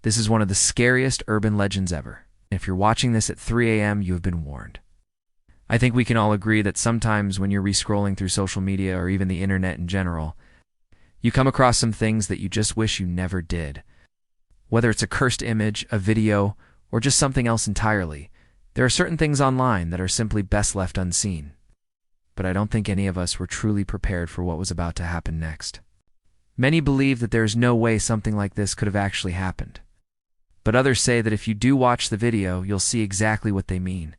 This is one of the scariest urban legends ever. If you're watching this at 3 a.m., you have been warned. I think we can all agree that sometimes when you're re-scrolling through social media or even the internet in general, you come across some things that you just wish you never did. Whether it's a cursed image, a video, or just something else entirely, there are certain things online that are simply best left unseen. But I don't think any of us were truly prepared for what was about to happen next. Many believe that there is no way something like this could have actually happened. But others say that if you do watch the video, you'll see exactly what they mean.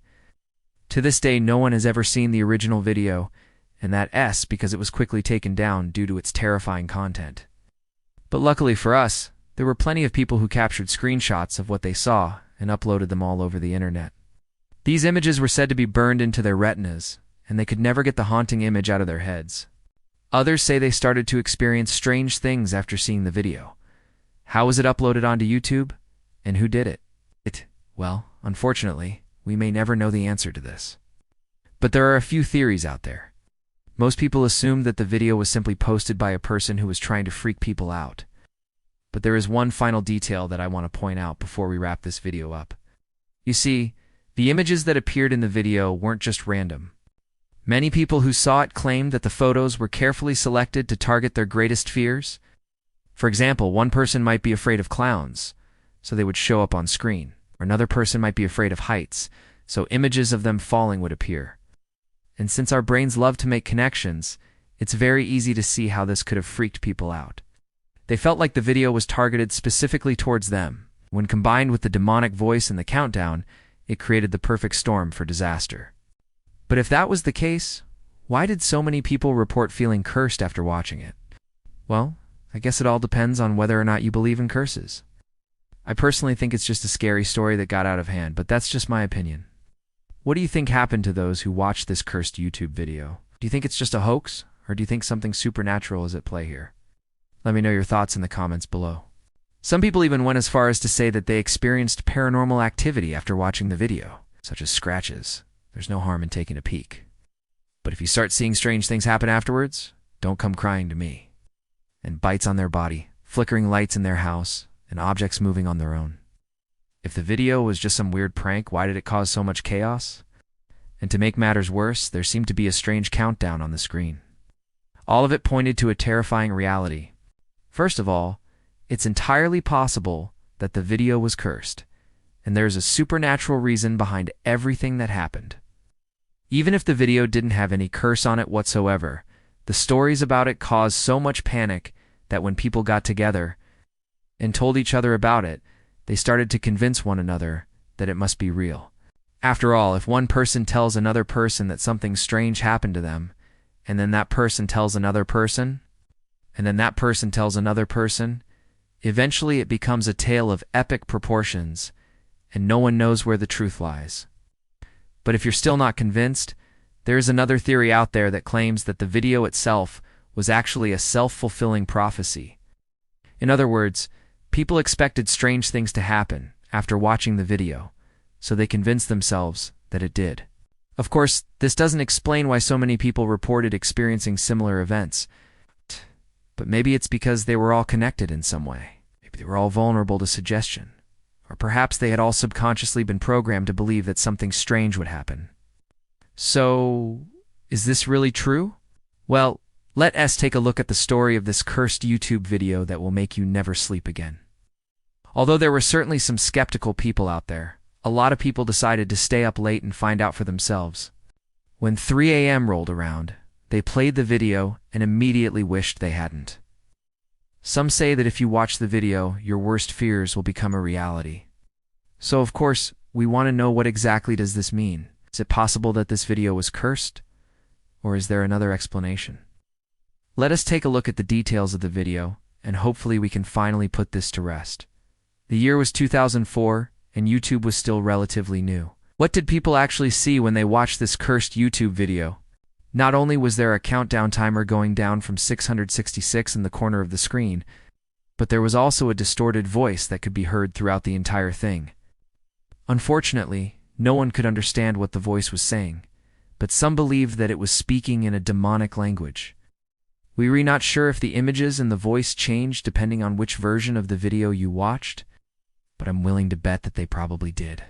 To this day, no one has ever seen the original video, and that's because it was quickly taken down due to its terrifying content. But luckily for us, there were plenty of people who captured screenshots of what they saw and uploaded them all over the internet. These images were said to be burned into their retinas, and they could never get the haunting image out of their heads. Others say they started to experience strange things after seeing the video. How was it uploaded onto YouTube? And who did it? Well, unfortunately, we may never know the answer to this. But there are a few theories out there. Most people assume that the video was simply posted by a person who was trying to freak people out. But there is one final detail that I want to point out before we wrap this video up. You see, the images that appeared in the video weren't just random. Many people who saw it claimed that the photos were carefully selected to target their greatest fears. For example, one person might be afraid of clowns, so they would show up on screen. Or another person might be afraid of heights, so images of them falling would appear. And since our brains love to make connections, it's very easy to see how this could have freaked people out. They felt like the video was targeted specifically towards them. When combined with the demonic voice and the countdown, it created the perfect storm for disaster. But if that was the case, why did so many people report feeling cursed after watching it? Well, I guess it all depends on whether or not you believe in curses. I personally think it's just a scary story that got out of hand, but that's just my opinion. What do you think happened to those who watched this cursed YouTube video? Do you think it's just a hoax, or do you think something supernatural is at play here? Let me know your thoughts in the comments below. Some people even went as far as to say that they experienced paranormal activity after watching the video, such as scratches. There's no harm in taking a peek. But if you start seeing strange things happen afterwards, don't come crying to me. And bites on their body, flickering lights in their house, and objects moving on their own. If the video was just some weird prank, why did it cause so much chaos? And to make matters worse, there seemed to be a strange countdown on the screen. All of it pointed to a terrifying reality. First of all, it's entirely possible that the video was cursed, and there's a supernatural reason behind everything that happened. Even if the video didn't have any curse on it whatsoever, the stories about it caused so much panic that when people got together and told each other about it, they started to convince one another that it must be real. After all, if one person tells another person that something strange happened to them, and then that person tells another person, and then that person tells another person, eventually it becomes a tale of epic proportions, and no one knows where the truth lies. But if you're still not convinced, there is another theory out there that claims that the video itself was actually a self-fulfilling prophecy. In other words, people expected strange things to happen after watching the video, so they convinced themselves that it did. Of course, this doesn't explain why so many people reported experiencing similar events, but maybe it's because they were all connected in some way. Maybe they were all vulnerable to suggestion. Or perhaps they had all subconsciously been programmed to believe that something strange would happen. So, is this really true? Well, let us take a look at the story of this cursed YouTube video that will make you never sleep again. Although there were certainly some skeptical people out there, a lot of people decided to stay up late and find out for themselves. When 3 a.m. rolled around, they played the video and immediately wished they hadn't. Some say that if you watch the video, your worst fears will become a reality. So of course, we want to know what exactly does this mean. Is it possible that this video was cursed? Or is there another explanation? Let us take a look at the details of the video, and hopefully we can finally put this to rest. The year was 2004, and YouTube was still relatively new. What did people actually see when they watched this cursed YouTube video? Not only was there a countdown timer going down from 666 in the corner of the screen, but there was also a distorted voice that could be heard throughout the entire thing. Unfortunately, no one could understand what the voice was saying, but some believed that it was speaking in a demonic language. We were not sure if the images and the voice changed depending on which version of the video you watched, but I'm willing to bet that they probably did.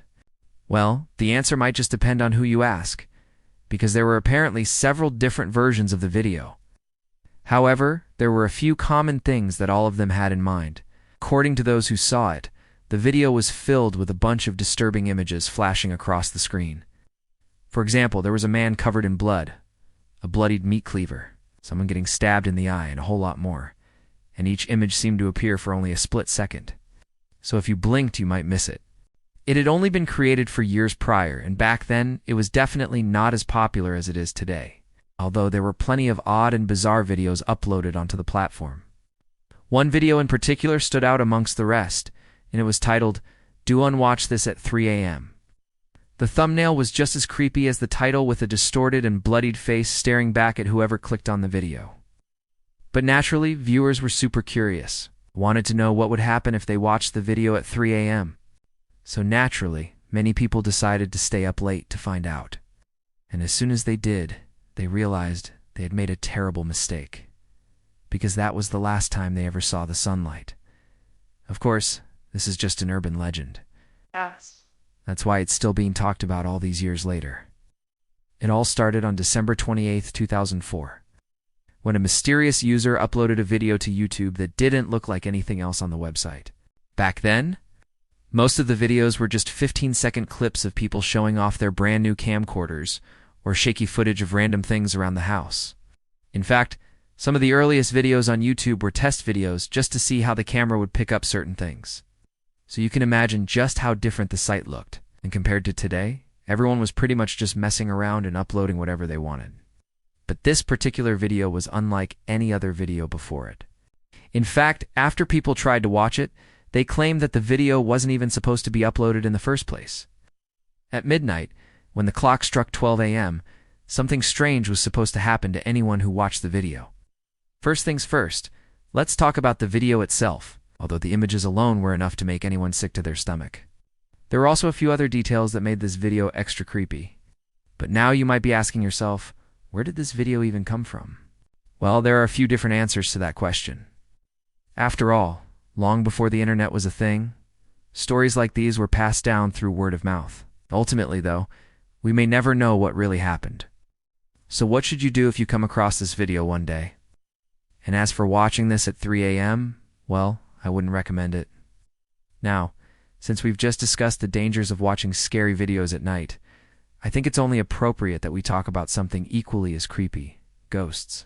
Well, the answer might just depend on who you ask, because there were apparently several different versions of the video. However, there were a few common things that all of them had in mind. According to those who saw it, the video was filled with a bunch of disturbing images flashing across the screen. For example, there was a man covered in blood, a bloodied meat cleaver, someone getting stabbed in the eye, and a whole lot more. And each image seemed to appear for only a split second. So if you blinked, you might miss it. It had only been created for years prior, and back then, it was definitely not as popular as it is today, although there were plenty of odd and bizarre videos uploaded onto the platform. One video in particular stood out amongst the rest, and it was titled, "Do Unwatch This at 3 a.m." The thumbnail was just as creepy as the title, with a distorted and bloodied face staring back at whoever clicked on the video. But naturally, viewers were super curious, wanted to know what would happen if they watched the video at 3 a.m. So naturally, many people decided to stay up late to find out. And as soon as they did, they realized they had made a terrible mistake, because that was the last time they ever saw the sunlight. Of course, this is just an urban legend. Yes. That's why it's still being talked about all these years later. It all started on December 28, 2004, when a mysterious user uploaded a video to YouTube that didn't look like anything else on the website. Back then, most of the videos were just 15-second clips of people showing off their brand new camcorders or shaky footage of random things around the house. In fact, some of the earliest videos on YouTube were test videos just to see how the camera would pick up certain things. So you can imagine just how different the site looked. And compared to today, everyone was pretty much just messing around and uploading whatever they wanted. But this particular video was unlike any other video before it. In fact, after people tried to watch it, they claimed that the video wasn't even supposed to be uploaded in the first place. At midnight, when the clock struck 12 a.m., something strange was supposed to happen to anyone who watched the video. First things first, let's talk about the video itself, although the images alone were enough to make anyone sick to their stomach. There were also a few other details that made this video extra creepy. But now you might be asking yourself, where did this video even come from? Well, there are a few different answers to that question. After all, long before the internet was a thing, stories like these were passed down through word of mouth. Ultimately, though, we may never know what really happened. So what should you do if you come across this video one day? And as for watching this at 3 a.m., well, I wouldn't recommend it. Now, since we've just discussed the dangers of watching scary videos at night, I think it's only appropriate that we talk about something equally as creepy: ghosts.